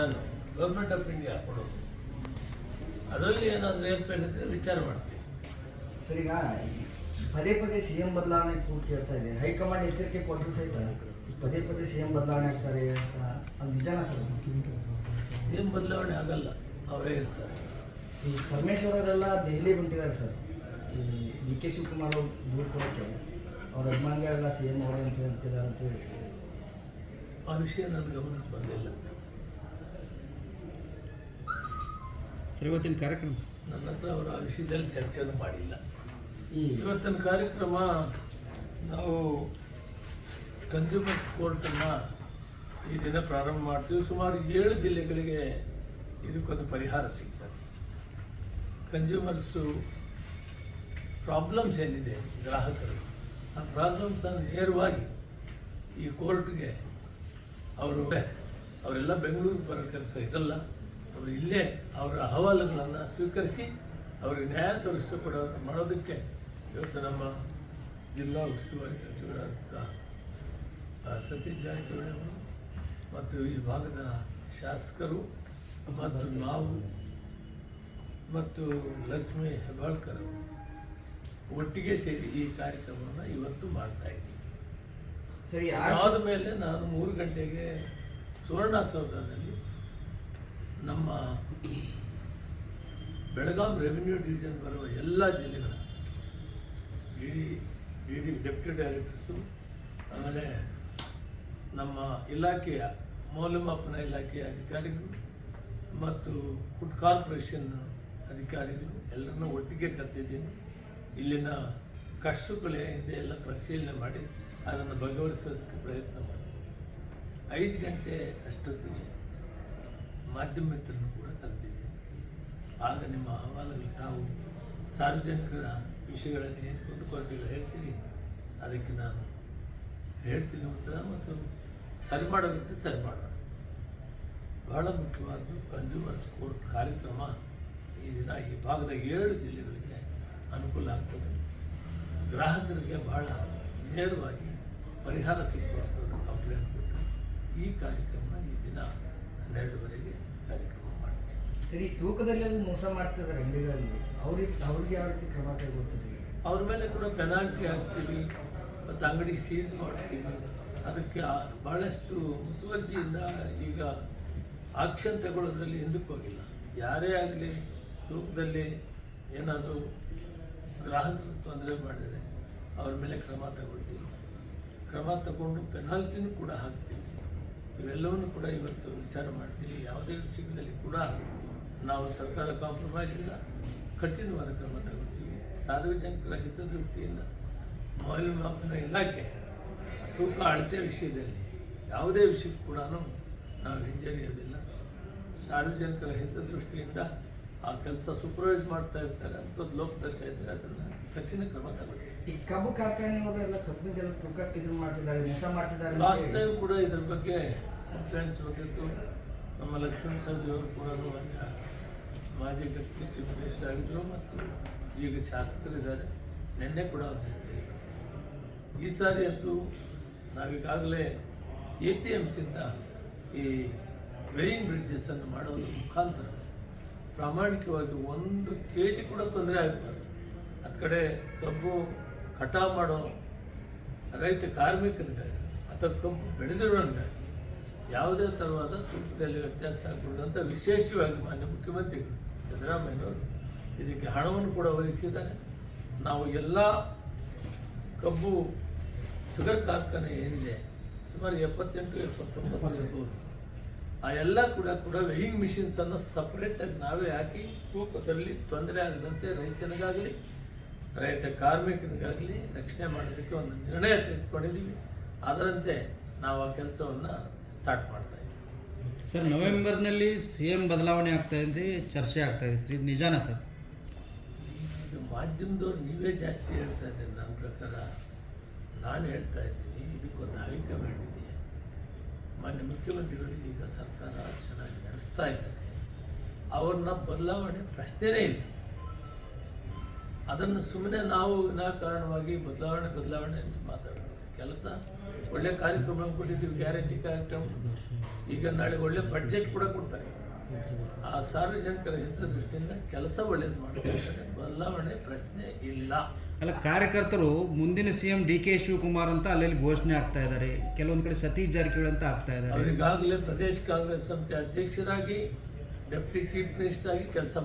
ನಾನು government of India ಕೊಡೋದು. ಅದರಲ್ಲಿ ಏನಾದರೂ ಏರ್ಪೇರ್ ಇದ್ದರೆ ವಿಚಾರ ಮಾಡ್ತೀನಿ. ಸರ್, ಈಗ ಪದೇ ಪದೇ CM ಬದಲಾವಣೆ ಕೂತು ಕೇಳ್ತಾ ಇದೆ. ಹೈಕಮಾಂಡ್ ಎಚ್ಚರಿಕೆ ಕೊಟ್ಟರು ಸಹಿತ ಪದೇ ಪದೇ CM ಬದಲಾವಣೆ ಆಗ್ತಾರೆ ಅಂತ, ಅದು ನಿಜಾನ ಸರ್? CM ಬದಲಾವಣೆ ಆಗಲ್ಲ, ಅವರೇ ಇರ್ತಾರೆ. ಈ ಪರಮೇಶ್ವರ್ ಅವರೆಲ್ಲ ದೆಹಲಿಗೆ ಹೊಂಟಿದ್ದಾರೆ ಸರ್. ಈ DK ಶಿವಕುಮಾರ್ ಅವರು ದೂರ ಕೊಡೋಕ್ಕೆ ಅವ್ರ ಅಭಿಮಾನಿಗಳೆಲ್ಲ CM ಅವರೇ ಅಂತ ಹೇಳ್ತಿದ್ದಾರೆ ಅಂತ ಹೇಳಿ. ಆ ವಿಷಯ ನನ್ನ ಗಮನಕ್ಕೆ ಬಂದಿಲ್ಲ. ಸರ್, ಇವತ್ತಿನ ಕಾರ್ಯಕ್ರಮ ನನ್ನ ಹತ್ರ ಅವರು ಆ ವಿಷಯದಲ್ಲಿ ಚರ್ಚೆಯನ್ನು ಮಾಡಿಲ್ಲ. ಇವತ್ತಿನ ಕಾರ್ಯಕ್ರಮ ನಾವು ಕನ್ಸ್ಯೂಮರ್ಸ್ ಕೋರ್ಟನ್ನು ಈ ದಿನ ಪ್ರಾರಂಭ ಮಾಡ್ತೀವಿ. ಸುಮಾರು 7 ಜಿಲ್ಲೆಗಳಿಗೆ ಇದಕ್ಕೊಂದು ಪರಿಹಾರ ಸಿಗ್ತದೆ. ಕನ್ಸ್ಯೂಮರ್ಸು ಪ್ರಾಬ್ಲಮ್ಸ್ ಏನಿದೆ ಗ್ರಾಹಕರು, ಆ ಪ್ರಾಬ್ಲಮ್ಸನ್ನು ನೇರವಾಗಿ ಈ ಕೋರ್ಟ್ಗೆ ಅವರೆಲ್ಲ ಬೆಂಗಳೂರಿಗೆ ಬರೋ ಕೆಲಸ ಇರಲ್ಲ. ಅವರು ಇಲ್ಲೇ ಅವರ ಅಹವಾಲುಗಳನ್ನು ಸ್ವೀಕರಿಸಿ ಅವರಿಗೆ ನ್ಯಾಯ ಮಾಡೋದಕ್ಕೆ ಇವತ್ತು ನಮ್ಮ ಜಿಲ್ಲಾ ಉಸ್ತುವಾರಿ ಸಚಿವರಾದಂಥ ಸತೀಶ್ ಜಾರಕಿಹೊಳಿ ಅವರು ಮತ್ತು ಈ ಭಾಗದ ಶಾಸಕರು ಮತ್ತು ನಾವು ಮತ್ತು ಲಕ್ಷ್ಮೀ ಹೆಬ್ಬಾಳ್ಕರ್ ಒಟ್ಟಿಗೆ ಸೇರಿ ಈ ಕಾರ್ಯಕ್ರಮವನ್ನು ಇವತ್ತು ಮಾಡ್ತಾ ಇದ್ದೀವಿ. ಸರಿ, ಅದಾದ ಮೇಲೆ ನಾನು 3 ಗಂಟೆಗೆ ಸುವರ್ಣಸೌಧದಲ್ಲಿ ನಮ್ಮ ಬೆಳಗಾಂ ರೆವಿನ್ಯೂ ಡಿವಿಷನ್ ಬರುವ ಎಲ್ಲ ಜಿಲ್ಲೆಗಳ ಡಿ ಡೆಪ್ಯೂಟಿ ಡೈರೆಕ್ಟರ್ಸು, ಆಮೇಲೆ ನಮ್ಮ ಇಲಾಖೆಯ ಮೌಲ್ಯಮಾಪನ ಇಲಾಖೆಯ ಅಧಿಕಾರಿಗಳು ಮತ್ತು ಫುಡ್ ಕಾರ್ಪೊರೇಷನ್ ಅಧಿಕಾರಿಗಳು ಎಲ್ಲರನ್ನೂ ಒಟ್ಟಿಗೆ ಕರೆದಿದ್ದೀನಿ. ಇಲ್ಲಿನ ಕಷ್ಟಗಳೇ ಹಿಂದೆ ಎಲ್ಲ ಪರಿಶೀಲನೆ ಮಾಡಿ ಅದನ್ನು ಬಗೆಹರಿಸೋದಕ್ಕೆ ಪ್ರಯತ್ನ ಮಾಡ್ತೀನಿ. 5 ಗಂಟೆ ಅಷ್ಟೊತ್ತಿಗೆ ಮಾಧ್ಯಮ ಮಿತ್ರರನ್ನು ಕೂಡ ಕರೆದಿದ್ದೀನಿ. ಆಗ ನಿಮ್ಮ ಅಹವಾಲುಗಳು ತಾವು ಸಾರ್ವಜನಿಕರ ವಿಷಯಗಳನ್ನು ಏನು ಕುಂದುಕೊರತೆಗಳು ಹೇಳ್ತೀರಿ, ಅದಕ್ಕೆ ನಾನು ಹೇಳ್ತೀನಿ ಉತ್ತರ, ಮತ್ತು ಸರಿ ಮಾಡೋದಕ್ಕೆ ಸರಿ ಮಾಡೋಣ. ಬಹಳ ಮುಖ್ಯವಾದ್ದು ಕನ್ಸ್ಯೂಮರ್ಸ್ ಕೋರ್ಟ್ ಕಾರ್ಯಕ್ರಮ ಈ ದಿನ ಈ ಭಾಗದ 7 ಜಿಲ್ಲೆಗಳಿಗೆ ಅನುಕೂಲ ಆಗ್ತದೆ. ಗ್ರಾಹಕರಿಗೆ ಬಹಳ ನೇರವಾಗಿ ಪರಿಹಾರ ಸಿಕ್ಕುವಂಥದ್ದು ಕಂಪ್ಲೇಂಟ್ ಕೊಟ್ಟು ಈ ಕಾರ್ಯಕ್ರಮ ಈ ದಿನ 12ವರೆಗೆ ಕಾರ್ಯಕ್ರಮ ಮಾಡ್ತೀವಿ. ಸರಿ, ತೂಕದಲ್ಲಿ ಮೋಸ ಮಾಡ್ತಿದ್ದಾರೆ ಅಂಗಡಿಗಳಲ್ಲಿ, ಅವ್ರಿಗೆ ಯಾವ ರೀತಿ ಕ್ರಮ ಕೈಗೊಳ್ತೀವಿ? ಅವ್ರ ಮೇಲೆ ಕೂಡ ಪೆನಾಲ್ಟಿ ಹಾಕ್ತೀವಿ ಮತ್ತು ಅಂಗಡಿ ಸೀಸ್ ಮಾಡ್ತೀವಿ. ಅದಕ್ಕೆ ಭಾಳಷ್ಟು ಮುತುವರ್ಜಿಯಿಂದ ಈಗ ಆಕ್ಷನ್ ತಗೊಳ್ಳೋದ್ರಲ್ಲಿ ಹಿಂದಕ್ಕೆ ಹೋಗಿಲ್ಲ. ಯಾರೇ ಆಗಲಿ ತೂಕದಲ್ಲಿ ಏನಾದರೂ ಗ್ರಾಹಕರು ತೊಂದರೆ ಮಾಡಿದರೆ ಅವ್ರ ಮೇಲೆ ಕ್ರಮ ತಗೊಳ್ತೀವಿ. ಕ್ರಮ ತಗೊಂಡು ಪೆನಾಲ್ಟಿನೂ ಕೂಡ ಹಾಕ್ತೀವಿ. ಇವೆಲ್ಲವನ್ನೂ ಕೂಡ ಇವತ್ತು ವಿಚಾರ ಮಾಡ್ತೀವಿ. ಯಾವುದೇ ವಿಷಯಗಳಲ್ಲಿ ಕೂಡ ನಾವು ಸರ್ಕಾರ ಕಾಂಪ್ರಮೈಸ್ ಇಲ್ಲ, ಕಠಿಣವಾದ ಕ್ರಮ ತಗೊಳ್ತೀವಿ. ಸಾರ್ವಜನಿಕರ ಹಿತದೃಷ್ಟಿಯಿಂದ ಮೌಲ್ಯಮಾಪನ ಇಲಾಖೆ ತೂಕ ಅಳತೆ ವಿಷಯದಲ್ಲಿ ಯಾವುದೇ ವಿಷಯಕ್ಕೂ ಕೂಡ ನಾವು ಹಿಂಜರಿಯೋದಿಲ್ಲ. ಸಾರ್ವಜನಿಕರ ಹಿತದೃಷ್ಟಿಯಿಂದ ಆ ಕೆಲಸ ಸೂಪರ್ವೈಸ್ ಮಾಡ್ತಾ ಇರ್ತಾರೆ, ಅಂಥದ್ದು ಲೋಪದರ್ಶ ಇದ್ದರೆ ಅದನ್ನು ಕಠಿಣ ಕ್ರಮ ತಗೊಳ್ತೀವಿ. ಈ ಕಬ್ಬು ಕಾರ್ಖಾನೆಯವರೆಲ್ಲ ಕಬ್ಬಿಗೆಲ್ಲ ತೂಕ ಇದು ಮಾಡ್ತಿದ್ದಾರೆ, ಮೋಸ ಮಾಡ್ತಿದ್ದಾರೆ. ಲಾಸ್ಟ್ ಟೈಮ್ ಕೂಡ ಇದ್ರ ಬಗ್ಗೆ ಕಂಪ್ಲೇಂಟ್ಸ್ ಬಂದಿತ್ತು. ನಮ್ಮ ಲಕ್ಷ್ಮಣ ಸವದಿ ಅವರು ಕೂಡ ಮಾಜಿ ಡೆಪ್ಯೂಟಿ ಚೀಫ್ ಮಿನಿಸ್ಟರ್ ಆಗಿದ್ದರು ಮತ್ತು ಈಗ ಶಾಸಕರಿದ್ದಾರೆ. ನಿನ್ನೆ ಕೂಡ ಅವ್ರ ಜೊತೆ ಈ ಸಾರಿ ಅಂತೂ ನಾವೀಗಾಗಲೇ APMCಯಿಂದ ಈ ವೇಯಿಂಗ್ ಬ್ರಿಡ್ಜಸ್ಸನ್ನು ಮಾಡೋದ್ರ ಮುಖಾಂತರ ಪ್ರಾಮಾಣಿಕವಾಗಿ 1 kg ಕೂಡ ತೊಂದರೆ ಆಗಬಾರ್ದು. ಅದು ಕಡೆ ಕಬ್ಬು ಕಟಾವು ಮಾಡೋ ರೈತ ಕಾರ್ಮಿಕರಿಗಾಗಿ ಅಥವಾ ಕಬ್ಬು ಬೆಳೆದಿರೋನಿಗಾಗಿ ಯಾವುದೇ ಥರವಾದ ತೂಕದಲ್ಲಿ ವ್ಯತ್ಯಾಸ ಆಗಬಾರ್ದು ಅಂತ ವಿಶೇಷವಾಗಿ ಮಾನ್ಯ ಮುಖ್ಯಮಂತ್ರಿಗಳು ಸಿದ್ದರಾಮಯ್ಯನವರು ಇದಕ್ಕೆ ಹಣವನ್ನು ಕೂಡ ಒದಗಿಸಿದ್ದಾರೆ. ನಾವು ಎಲ್ಲ ಕಬ್ಬು ಶುಗರ್ ಕಾರ್ಖಾನೆ ಏನಿದೆ ಸುಮಾರು 78-79 ಇರ್ಬೋದು, ಆ ಎಲ್ಲ ಕೂಡ ವೇಯಿಂಗ್ ಮಿಷಿನ್ಸನ್ನು ಸಪ್ರೇಟಾಗಿ ನಾವೇ ಹಾಕಿ ತೂಕದಲ್ಲಿ ತೊಂದರೆ ಆಗದಂತೆ ರೈತನಿಗಾಗಲಿ ರೈತ ಕಾರ್ಮಿಕನಿಗಾಗಲಿ ರಕ್ಷಣೆ ಮಾಡೋದಕ್ಕೆ ಒಂದು ನಿರ್ಣಯ ತೆಗೆದುಕೊಂಡಿದ್ದೀವಿ. ಅದರಂತೆ ನಾವು ಆ ಕೆಲಸವನ್ನು ಸ್ಟಾರ್ಟ್ ಮಾಡ್ತಾ ಇದ್ದೀವಿ. ಸರ್, ನವೆಂಬರ್ನಲ್ಲಿ CM ಬದಲಾವಣೆ ಆಗ್ತಾ ಇದೆ, ಚರ್ಚೆ ಆಗ್ತಾ ಇದೆ ಸರ್, ಇದು ನಿಜಾನಾ ಸರ್? ಇದು ಮಾಧ್ಯಮದವ್ರು ನೀವೇ ಜಾಸ್ತಿ ಹೇಳ್ತಾ ಇದ್ದೀರಿ. ನನ್ನ ಪ್ರಕಾರ ನಾನು ಹೇಳ್ತಾ ಇದ್ದೀನಿ, ಇದಕ್ಕೊಂದು ಹೈಕಮಾಂಡ್ ಇದೆ. ಮಾನ್ಯ ಮುಖ್ಯಮಂತ್ರಿಗಳು ಈಗ ಸರ್ಕಾರ ಚೆನ್ನಾಗಿ ನಡೆಸ್ತಾ ಇದ್ದಾರೆ. ಅವ್ರನ್ನ ಬದಲಾವಣೆ ಪ್ರಶ್ನೆನೇ ಇಲ್ಲ. ಅದನ್ನು ಸುಮ್ಮನೆ ನಾವು ವಿನಾಕಾರಣವಾಗಿ ಬದಲಾವಣೆ ಅಂತ ಮಾತಾಡೋದು ಕೆಲಸ ಒಳ್ಳೆ ಕಾರ್ಯಕ್ರಮ ಕೊಟ್ಟಿದ್ದೀವಿ, ಗ್ಯಾರಂಟಿ ಕಾರ್ಯಕ್ರಮ. ಈಗ ನಾಳೆ ಒಳ್ಳೆ ಬಡ್ಜೆಟ್ ಕೂಡ ಕೊಡ್ತಾರೆ. ಆ ಸಾರ್ವಜನಿಕರ ಹಿತದೃಷ್ಟಿಯಿಂದ ಕೆಲಸ ಒಳ್ಳೇದು ಮಾಡ್ತಾರೆ, ಬದಲಾವಣೆ ಪ್ರಶ್ನೆ ಇಲ್ಲ. ಅಲ್ಲ, ಕಾರ್ಯಕರ್ತರು ಮುಂದಿನ CM DK ಶಿವಕುಮಾರ್ ಅಂತ ಅಲ್ಲಿ ಘೋಷಣೆ ಆಗ್ತಾ ಇದ್ದಾರೆ, ಕೆಲವೊಂದು ಕಡೆ ಸತೀಶ್ ಜಾರಕಿಹೊಳಿ ಅಂತ ಆಗ್ತಾ ಇದ್ದಾರೆ. ಅವರಿಗಾಗಲೇ ಪ್ರದೇಶ ಕಾಂಗ್ರೆಸ್ ಸಮಿತಿ ಅಧ್ಯಕ್ಷರಾಗಿ ಡೆಪ್ಟಿ ಚೀಫ್ ಮಿನಿಸ್ಟರ್ ಆಗಿ ಕೆಲಸ